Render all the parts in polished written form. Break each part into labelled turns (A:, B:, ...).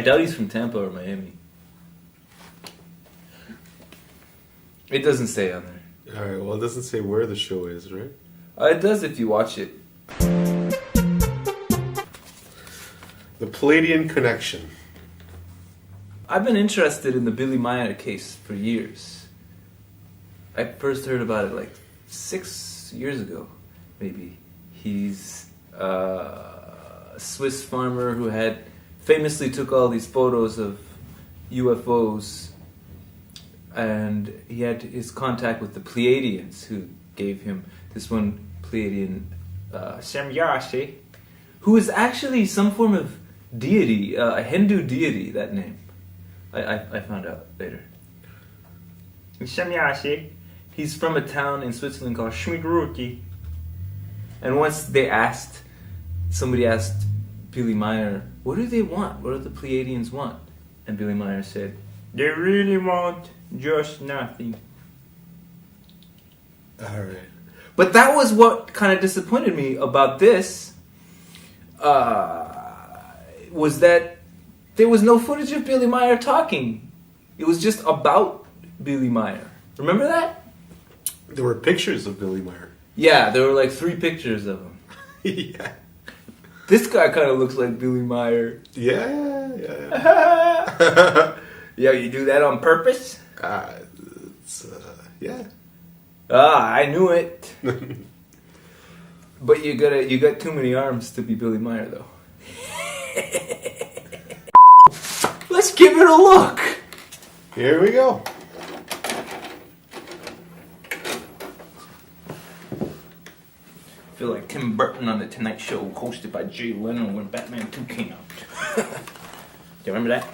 A: doubt he's from Tampa or Miami. It doesn't say on there.
B: All right. Well, it doesn't say where the show is, right?
A: It does if you watch it.
B: The Pleiadian connection.
A: I've been interested in the Billy Meyer case for years. I first heard about it like 6 years ago, maybe. He's a Swiss farmer who had famously took all these photos of UFOs, and he had his contact with the Pleiadians, who gave him this one Pleiadian, Semyase, who is actually some form of deity, a Hindu deity, that name. I found out later. Semyase, he's from a town in Switzerland called Schmidruki. And once somebody asked Billy Meyer, what do they want? What do the Pleiadians want? And Billy Meyer said, they really want just nothing.
B: All right.
A: But that was what kind of disappointed me about this, was that there was no footage of Billy Meyer talking. It was just about Billy Meyer. Remember that?
B: There were pictures of Billy Meyer.
A: Yeah, there were like 3 pictures of him.
B: Yeah.
A: This guy kind of looks like Billy Meyer.
B: Yeah.
A: Yeah, you do that on purpose?
B: Yeah.
A: I knew it. But you got too many arms to be Billy Meyer, though. Let's give it a look.
B: Here we go.
A: I feel like Tim Burton on The Tonight Show, hosted by Jay Leno when Batman 2 came out. Do you remember that?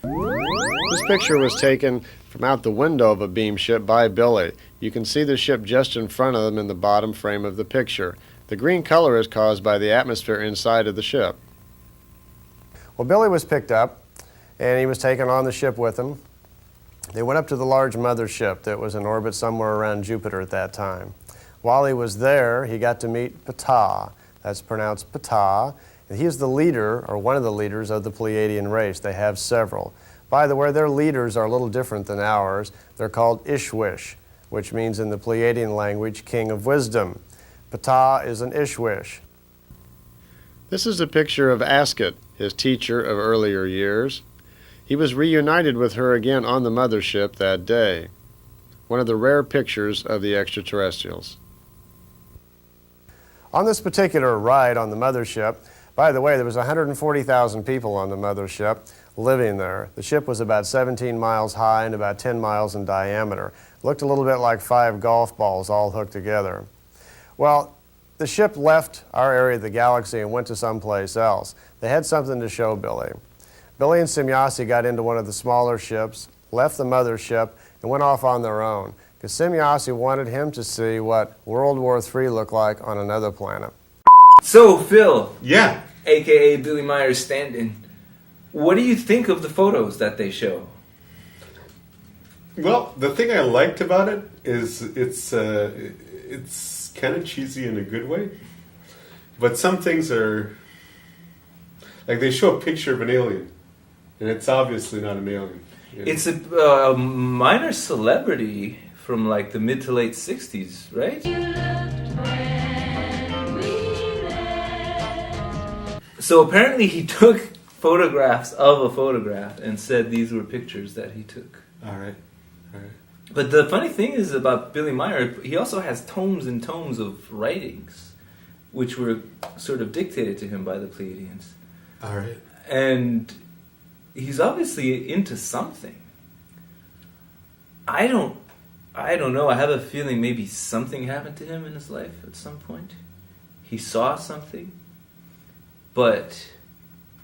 C: This picture was taken from out the window of a beam ship by Billy. You can see the ship just in front of them in the bottom frame of the picture. The green color is caused by the atmosphere inside of the ship. Well, Billy was picked up, and he was taken on the ship with him. They went up to the large mothership that was in orbit somewhere around Jupiter at that time. While he was there, he got to meet Ptah. That's pronounced Ptah. And he is the leader, or one of the leaders, of the Pleiadian race. They have several. By the way, their leaders are a little different than ours. They're called Ishwish, which means in the Pleiadian language, king of wisdom. Ptah is an Ishwish. This is a picture of Asket, his teacher of earlier years. He was reunited with her again on the mothership that day. One of the rare pictures of the extraterrestrials. On this particular ride on the mothership, by the way, there was 140,000 people on the mothership living there. The ship was about 17 miles high and about 10 miles in diameter. Looked a little bit like 5 golf balls all hooked together. Well, the ship left our area of the galaxy and went to someplace else. They had something to show Billy. Billy and Semyase got into one of the smaller ships, left the mothership, and went off on their own, because Semyase wanted him to see what World War III looked like on another planet.
A: So, Phil.
B: Yeah.
A: A.K.A. Billy Meyer's stand-in. What do you think of the photos that they show?
B: Well, the thing I liked about it is it's kind of cheesy in a good way, but some things are like they show a picture of an alien, and it's obviously not an alien. You know? It's
A: a minor celebrity from like the mid to late 60s, right? So apparently he took photographs of a photograph and said these were pictures that he took.
B: All right.
A: But the funny thing is about Billy Meyer, he also has tomes and tomes of writings, which were sort of dictated to him by the Pleiadians.
B: All right.
A: And he's obviously into something. I don't know. I have a feeling maybe something happened to him in his life at some point. He saw something, but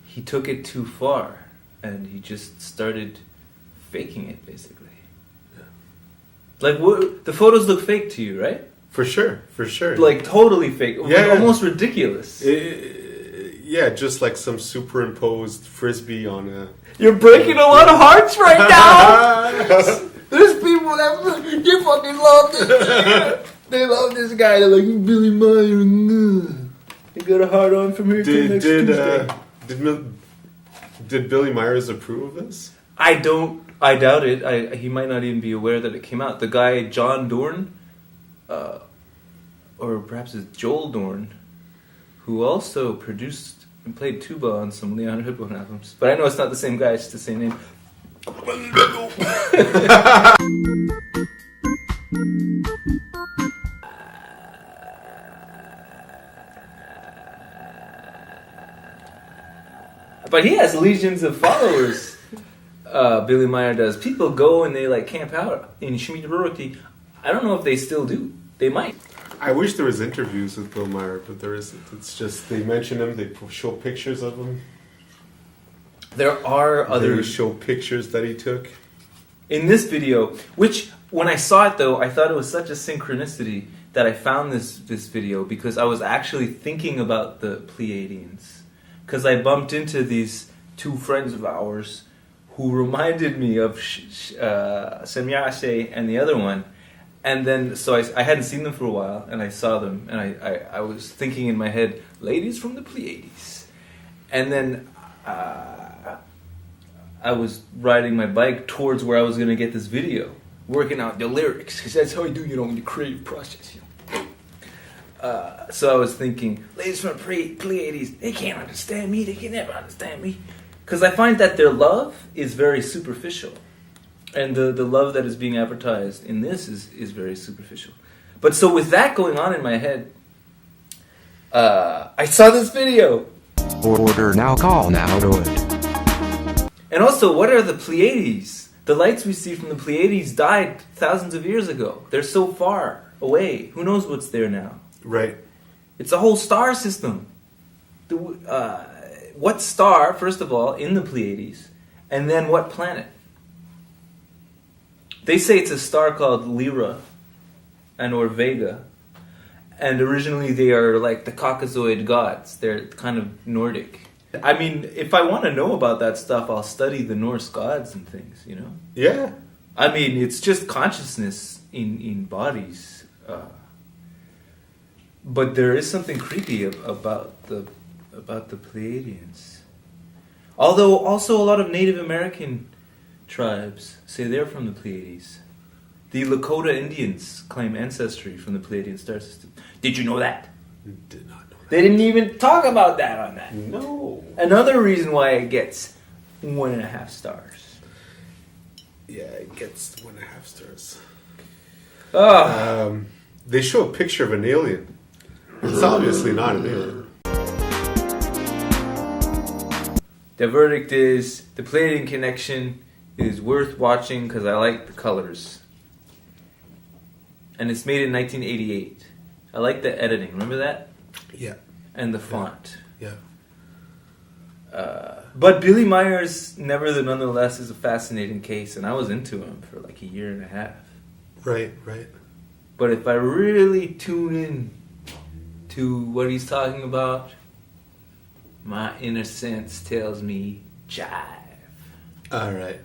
A: he took it too far, and he just started faking it, basically. Like, the photos look fake to you, right?
B: For sure.
A: Like, totally fake.
B: Yeah.
A: Almost ridiculous.
B: Yeah, just like some superimposed frisbee on a...
A: You're breaking a lot of hearts right now! There's people that they fucking love this. They love this guy. They're like, Billy Meyer. They got a hard on from here till next Tuesday.
B: Did Billy Myers approve of this?
A: I doubt it. He might not even be aware that it came out. The guy, John Dorn, or perhaps it's Joel Dorn, who also produced and played tuba on some Leon Redbone albums. But I know it's not the same guy, it's the same name. But he has legions of followers. Billy Meyer does. People go and they like camp out in Shmidaroti. I don't know if they still do. They might.
B: I wish there was interviews with Bill Meyer, but there isn't. It's just they mention him, they show pictures of him.
A: There are other...
B: They show pictures that he took.
A: In this video, which when I saw it though, I thought it was such a synchronicity that I found this video because I was actually thinking about the Pleiadians. Because I bumped into these two friends of ours who reminded me of Semyase and the other one. And then, so I hadn't seen them for a while, and I saw them, and I was thinking in my head, ladies from the Pleiades. And then I was riding my bike towards where I was going to get this video, working out the lyrics, because that's how I do, in the creative process. So I was thinking, ladies from the Pleiades, they can't understand me, they can never understand me. Because I find that their love is very superficial. And the love that is being advertised in this is very superficial. But so with that going on in my head, I saw this video.
D: Order now, call now, do it.
A: And also, what are the Pleiades? The lights we see from the Pleiades died thousands of years ago. They're so far away. Who knows what's there now?
B: Right.
A: It's a whole star system. What star, first of all, in the Pleiades? And then what planet? They say it's a star called Lyra or Vega. And originally they are like the Caucasoid gods. They're kind of Nordic. I mean, if I want to know about that stuff, I'll study the Norse gods and things,
B: Yeah.
A: I mean, it's just consciousness in bodies. But there is something creepy about the Pleiadians. Although also a lot of Native American tribes say they're from the Pleiades. The Lakota Indians claim ancestry from the Pleiadian star system. Did you know that?
B: Did not know that.
A: They didn't even talk about that on that.
B: No.
A: Another reason why it gets 1.5 stars.
B: Yeah, it gets 1.5 stars.
A: Oh.
B: They show a picture of an alien. It's obviously not an alien.
A: The verdict is the Pleiadian connection is worth watching because I like the colors. And it's made in 1988. I like the editing. Remember that?
B: Yeah.
A: And the font.
B: Yeah.
A: But Billy Myers, nonetheless, is a fascinating case, and I was into him for like 1.5 years.
B: Right, right.
A: But if I really tune in to what he's talking about, my inner sense tells me jive.
B: All right.